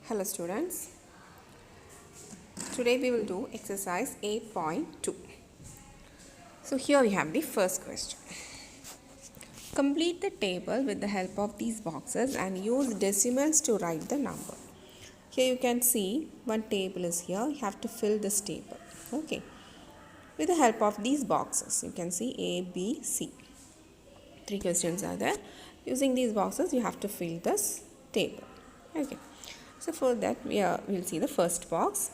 Hello students, today we will do exercise 8.2. So here we have the first question. Complete the table with the help of these boxes and use decimals to write the number. Here you can see one table is here, you have to fill this table. Okay, with the help of these boxes, you can see A, B, C. 3 questions are there. Using these boxes you have to fill this table. Okay. So for that we'll see the first box.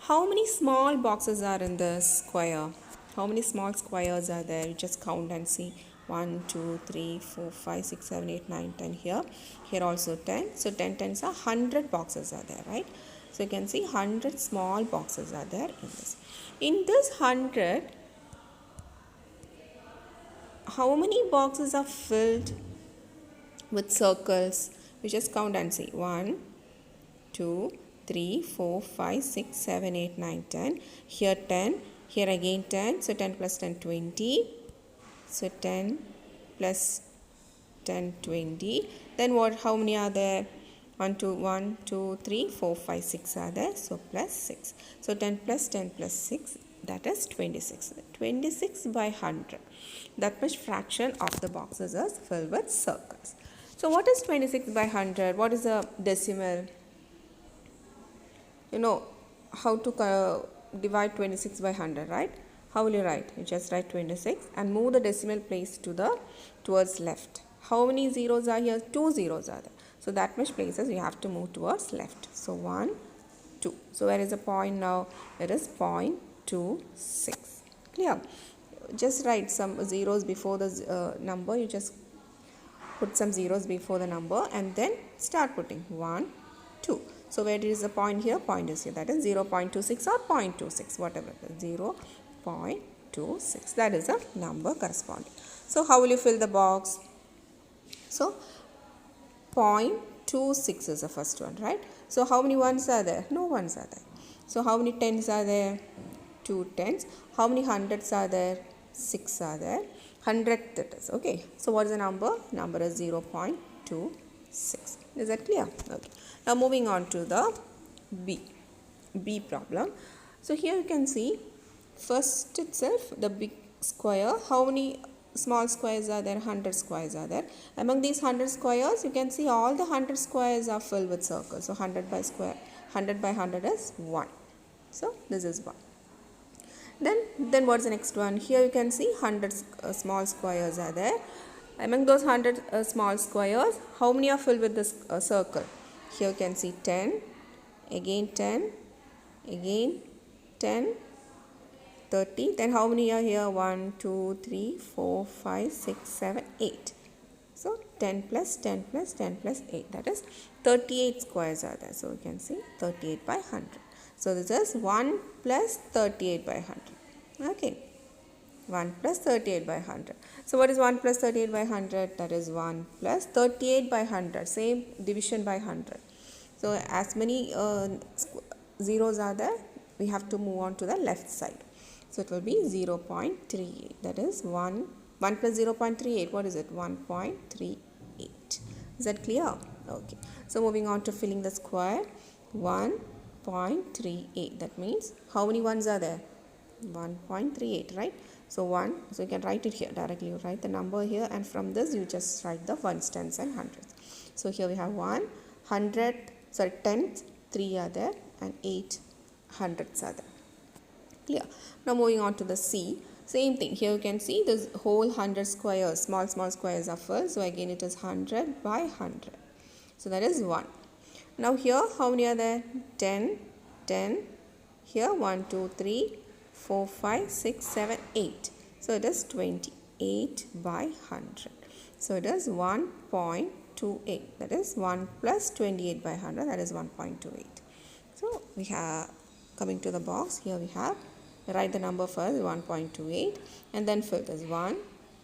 How many small boxes are in this square? How many small squares are there? You just count and see. 1, 2, 3, 4, 5, 6, 7, 8, 9, 10 here. Here also 10. So 10 tens are 100 boxes are there, right? So you can see 100 small boxes are there in this. In this 100, how many boxes are filled with circles? We just count and see. 1, 2, 3, 4, 5, 6, 7, 8, 9, 10. Here 10. Here again 10. So 10 plus 10, 20. So 10 plus 10, 20. Then what? How many are there? 1, 2, 3, 4, 5, 6 are there. So plus 6. So 10 plus 10 plus 6. That is 26. 26 by 100. That much fraction of the boxes is filled with circles. So what is 26 by 100? What is a decimal? You know how to divide 26 by 100, right? How will you write? You just write 26 and move the decimal place towards left. How many zeros are here? 2 zeros are there. So that much places you have to move towards left. So 1, 2. So where is the point now? It is 0.26. Clear? Just write some zeros before the number. You just put some zeros before the number and then start putting 1, 2. So where is the point here? Point is here. That is 0.26 or 0.26, whatever it is. 0.26. That is the number corresponding. So how will you fill the box? So 0.26 is the first one, right? So how many ones are there? No ones are there. So how many tens are there? 2 tens. How many hundreds are there? 6 are there. 100th that is. Okay. So what is the number? Number is 0.26. Is that clear? Okay. Now moving on to the B problem. So here you can see first itself the big square. How many small squares are there? 100 squares are there. Among these 100 squares you can see all the 100 squares are filled with circles. So 100 by 100 is 1. So this is 1. Then what's the next one? Here you can see 100 small squares are there. Among those 100 small squares, how many are filled with this circle? Here you can see 10, again 10, again 10, 30. Then how many are here? 1, 2, 3, 4, 5, 6, 7, 8. So 10 plus 10 plus 10 plus 8. That is 38 squares are there. So you can see 38 by 100. So this is 1 plus 38 by 100. Okay. 1 plus 38 by 100. So what is 1 plus 38 by 100? That is 1 plus 38 by 100. Same division by 100. So as many zeros are there, we have to move on to the left side. So it will be 0.38. That is 1 plus 0.38. What is it? 1.38. Is that clear? Okay. So moving on to filling the square. 1.38. That means how many ones are there? 1.38, right? So 1, so you can write it here directly. You write the number here and from this you just write the ones, tens and hundreds. So here we have 10s, 3 are there and 8 hundreds are there. Clear? Now moving on to the C. Same thing. Here you can see this whole 100 squares, small squares are full. So again it is 100 by 100. So that is 1. Now here how many are there? 10, 10. Here 1, 2, 3. 4, 5, 6, 7, 8. So it is 28 by 100. So it is 1.28. That is 1 plus 28 by 100. That is 1.28. So we have coming to the box. Here we have write the number first 1.28 and then fill this 1,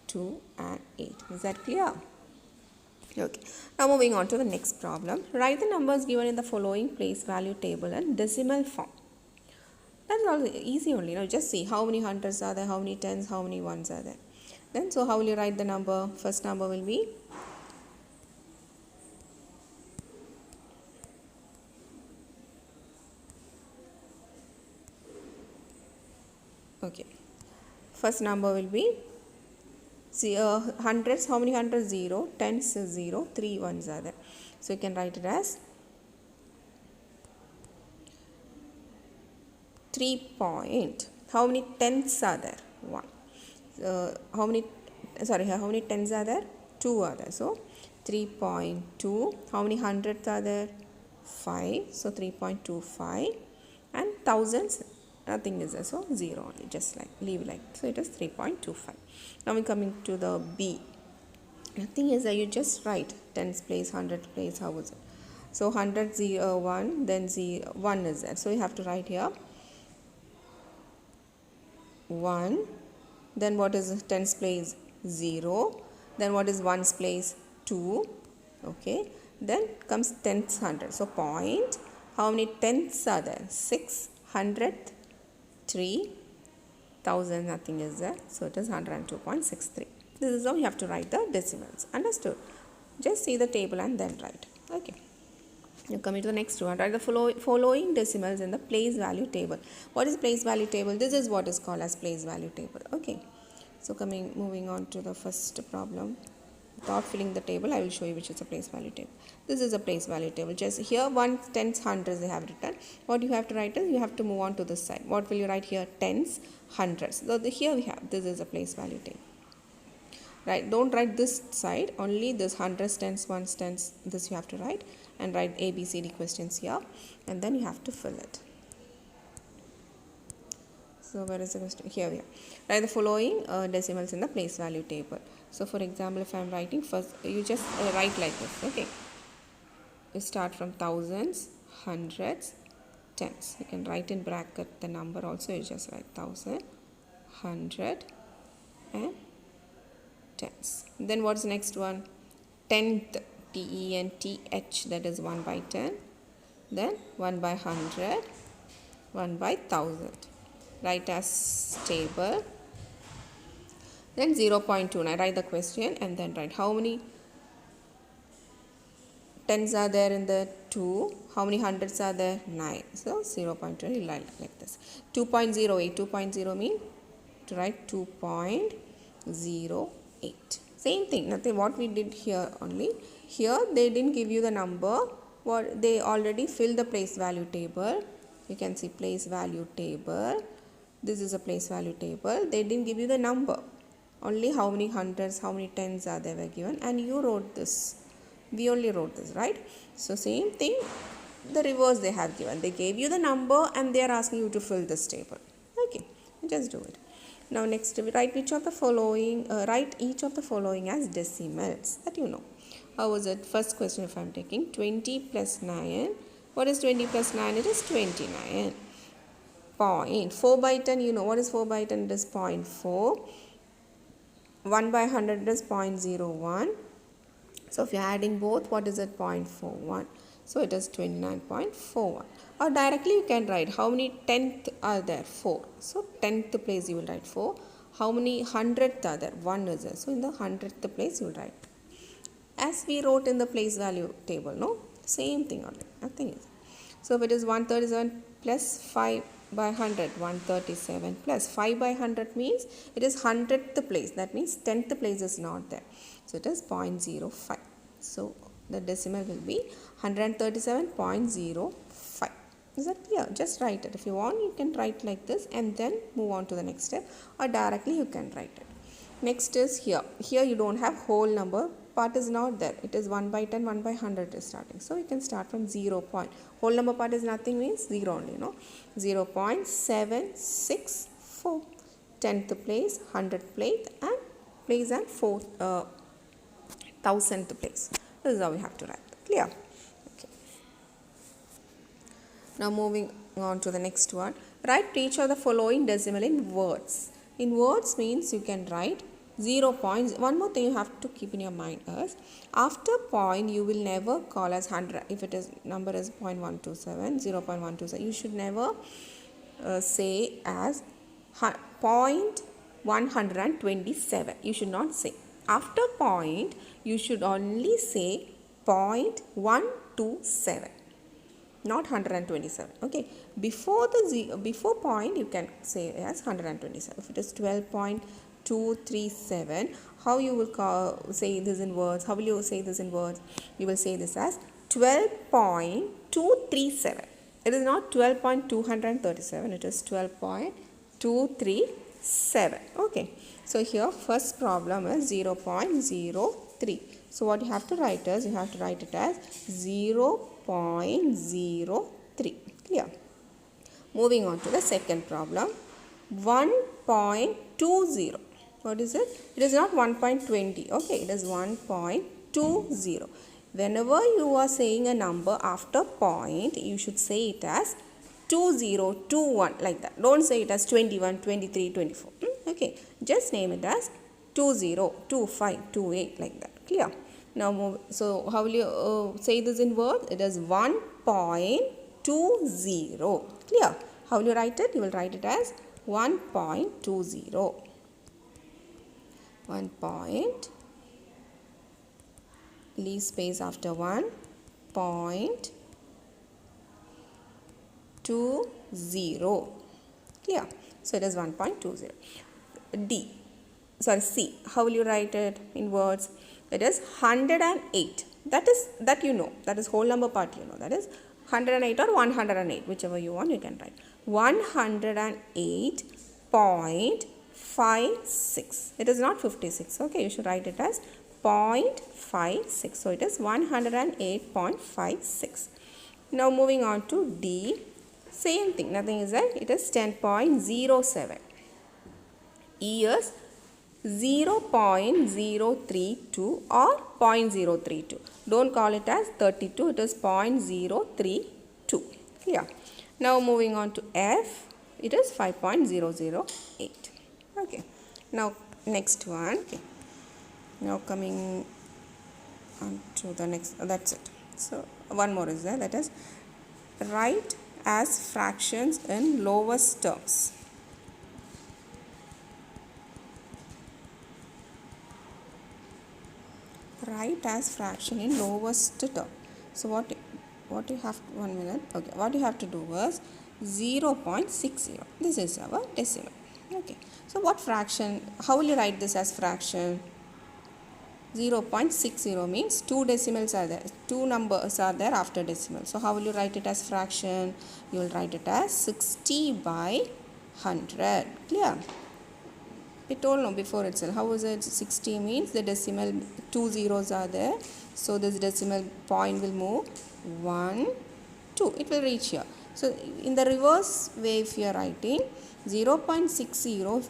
2 and 8. Is that clear? Okay. Now moving on to the next problem. Write the numbers given in the following place value table in decimal form. That's all easy only. Now just see how many hundreds are there, how many tens, how many ones are there. Then so how will you write the number? First number will be Okay. First number will be hundreds. How many hundreds? 0. Tens is 0. 3 ones are there. So you can write it as 3 point. How many tenths are there? 1. How many tens are there? 2 are there. So 3.2. How many hundreds are there? 5. So 3.25. And thousands, nothing is there. So 0 only. Just like leave like. So it is 3.25. Now we coming to the B. Nothing is there. You just write tens place, hundreds place. How is it? So 100, 0, 1. Then 0, 1 is there. So you have to write here 1. Then what is tens place? 0. Then what is ones place? 2. Okay. Then comes tenths, hundred. So point. How many tenths are there? 6. Hundredth, 3. Thousand, nothing is there. So it is 102.63. This is how you have to write the decimals. Understood? Just see the table and then write. Okay. Now coming to the next one. Write the following decimals in the place value table. What is place value table? This is what is called as place value table. Okay. So moving on to the first problem. Without filling the table, I will show you which is a place value table. This is a place value table. Just here, ones, tens, hundreds they have written. What you have to write is, you have to move on to this side. What will you write here? Tens, hundreds. So here we have, this is a place value table. Right, don't write this side, only this hundreds, tens, ones, tens, this you have to write. And write A, B, C, D questions here. And then you have to fill it. So where is the question? Here we are. Write the following decimals in the place value table. So for example, if I am writing first, you just write like this. Okay. You start from thousands, hundreds, tens. You can write in bracket the number also. You just write 1000, 100 and tens. Then what's the next one? Tenth, T-E-N-T-H, that is 1 by 10. Then 1 by 100, 1 by 1000. Write as table. Then 0.29. Write the question and then write how many tens are there in the 2. How many hundreds are there? 9. So 0.20 like this. 2.08. 2.0 mean to write 2.08. Same thing. Nothing. What we did here only. Here they didn't give you the number. What they already filled the place value table. You can see place value table. This is a place value table. They didn't give you the number. Only how many hundreds, how many tens are there were given. And you wrote this. We only wrote this, right? So same thing. The reverse they have given. They gave you the number and they are asking you to fill this table. Okay. Just do it. Now next, write each of the following. Write each of the following as decimals. That you know. How was it? First question if I am taking 20 plus 9. What is 20 plus 9? It is 29. Point. 4 by 10, you know what is 4 by 10? It is 0.4. 1 by 100 is 0.01. So if you are adding both, what is it? 0.41. So it is 29.41. Or directly you can write how many tenth are there? 4. So 10th place you will write 4. How many hundredth are there? 1 is there. So in the 100th place you will write. As we wrote in the place value table, no? Same thing only. Nothing is. So if it is 137 plus 5 by 100, 137 plus 5 by 100 means it is 100th place. That means 10th place is not there. So it is 0.05. So the decimal will be 137.05. Is that clear? Just write it. If you want, you can write like this and then move on to the next step, or directly you can write it. Next is here. Here you don't have whole number. Part is not there. It is 1 by 10, 1 by 100 is starting. So you can start from 0 point. Whole number part is nothing means 0 only, no? 0.764. 10th place, 100th place and 1000th place. This is how we have to write. Clear? Okay. Now moving on to the next one. Write each of the following decimal in words. In words means you can write 0 points. One more thing you have to keep in your mind is, after point you will never call as 100. If it is number is 0.127, 0.127, you should never say as 0.127. You should not say. After point you should only say 0.127. not 127. Okay, before the before point you can say as 127. If it is 12.237, how you will say this in words? How will you say this in words? You will say this as 12.237. It is not 12.237. It is 12.237. Okay, so here first problem is 0.03. So what you have to write is, you have to write it as 0.03. Clear? Moving on to the second problem, 1.20. What is it? It is not 1.20. Okay, it is 1.20. Whenever you are saying a number after point, you should say it as 2021, like that. Don't say it as 21, 23, 24. Okay, just name it as 20, 25, 28, like that. Clear? Now move. So how will you say this in words? It is 1.20. Clear? How will you write it? You will write it as 1.20. 1 point, leave space after 1.20. Clear? So it is 1.20. C. How will you write it in words? It is 108. That you know. That is whole number part you know. That is 108 or 108. Whichever you want, you can write. 108.56. It is not 56. Okay, you should write it as 0.56. So it is 108.56. Now moving on to D. Same thing. Nothing is there. It is 10.07. E is 0.032 or 0.032. Don't call it as 32. It is 0.032. Clear? Now moving on to F. It is 5.008. Okay. Now next one. Okay. Now coming on to the next. That's it. So one more is there. That is write as fractions in lowest terms. Write as fraction in lowest term. So what you have, 1 minute. Okay, what you have to do was 0.60. This is our decimal. Okay, so what fraction? How will you write this as fraction? 0.60 means 2 decimals are there. 2 numbers are there after decimal. So how will you write it as fraction? You will write it as 60 by 100. Clear? We told no before itself. How is it? 60 means the decimal 2 zeros are there. So this decimal point will move 1, 2. It will reach here. So in the reverse way, if you are writing 0.60,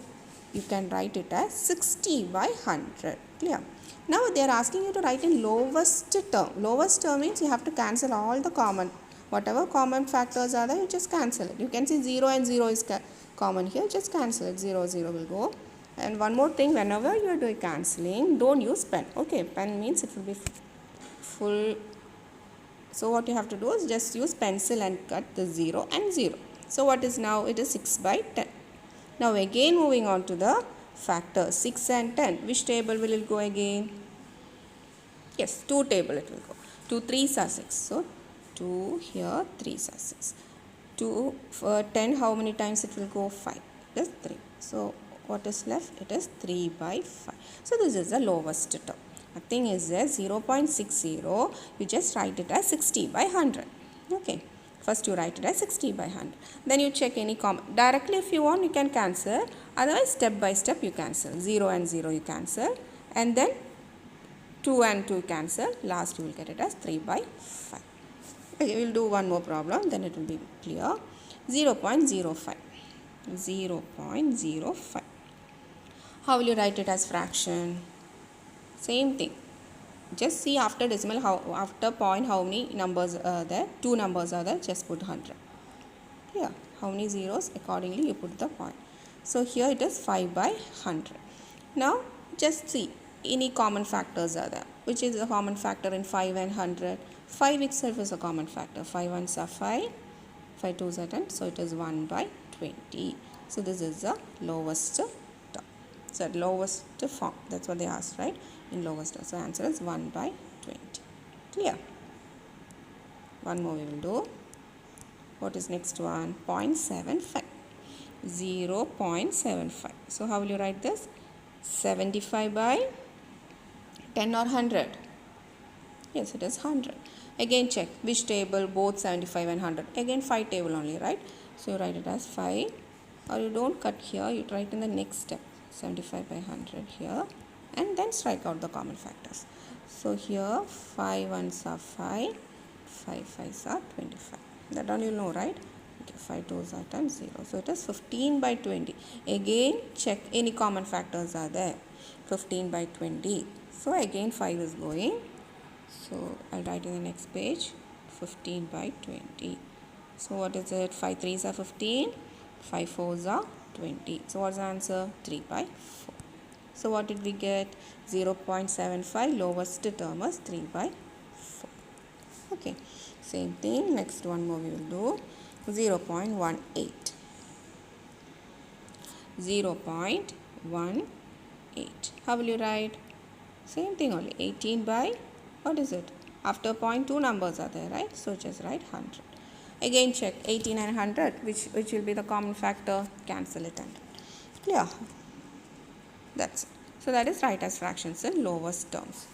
you can write it as 60 by 100. Clear? Now they are asking you to write in lowest term. Lowest term means you have to cancel all the common. Whatever common factors are there, you just cancel it. You can see 0 and 0 is common here. Just cancel it. 0, 0 will go. And one more thing, whenever you are doing cancelling, don't use pen. Okay, pen means it will be full. So what you have to do is just use pencil and cut the 0 and 0. So what is now? It is 6 by 10. Now again moving on to the factors 6 and 10. Which table will it go again? Yes, 2 table it will go. 2 3s are 6. So 2 here, 3s are 6. 2 for 10, how many times it will go? 5. Just 3. So what is left? It is 3 by 5. So this is the lowest term. Nothing is there. 0.60. You just write it as 60 by 100. Okay. First you write it as 60 by 100. Then you check any common. Directly if you want, you can cancel. Otherwise step by step you cancel. 0 and 0 you cancel. And then 2 and 2 cancel. Last you will get it as 3 by 5. Okay, we will do one more problem. Then it will be clear. 0.05. 0.05. How will you write it as fraction? Same thing. Just see after decimal, after point, how many numbers are there? 2 numbers are there. Just put 100. Here, how many zeros? Accordingly, you put the point. So here it is 5 by 100. Now, just see any common factors are there. Which is a common factor in 5 and 100? 5 itself is a common factor. 5 ones are 5. 5 2s are 10. So it is 1 by 20. So this is the lowest term. So lowest form. That's what they asked, right? In lowest term. So answer is 1 by 20. Clear? One more we will do. What is next one? 0.75. 0.75. So how will you write this? 75 by 10 or 100? Yes, it is 100. Again check which table, both 75 and 100. Again 5 table only, right? So you write it as 5, or you don't cut here, you write in the next step 75 by 100 here, and then strike out the common factors. So here 5 ones are 5, 5 fives are 25. That all you know, right? Okay, 5 twos are 10, 0. So it is 15 by 20. Again check any common factors are there. 15 by 20. So again 5 is going. So I'll write in the next page 15 by 20. So what is it? 5 threes are 15, 5 fours are 20. So what's the answer? 3 by 4. So what did we get? 0.75, lowest term is 3 by 4. Okay, same thing. Next one more we will do 0.18. 0.18. How will you write? Same thing only. 18 by, what is it? After point, two numbers are there, right? So just write 100. Again check 18 and 100. Which will be the common factor? Cancel it and clear. That's it. So that is write as fractions in lowest terms.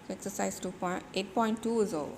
So exercise 8.2 is over.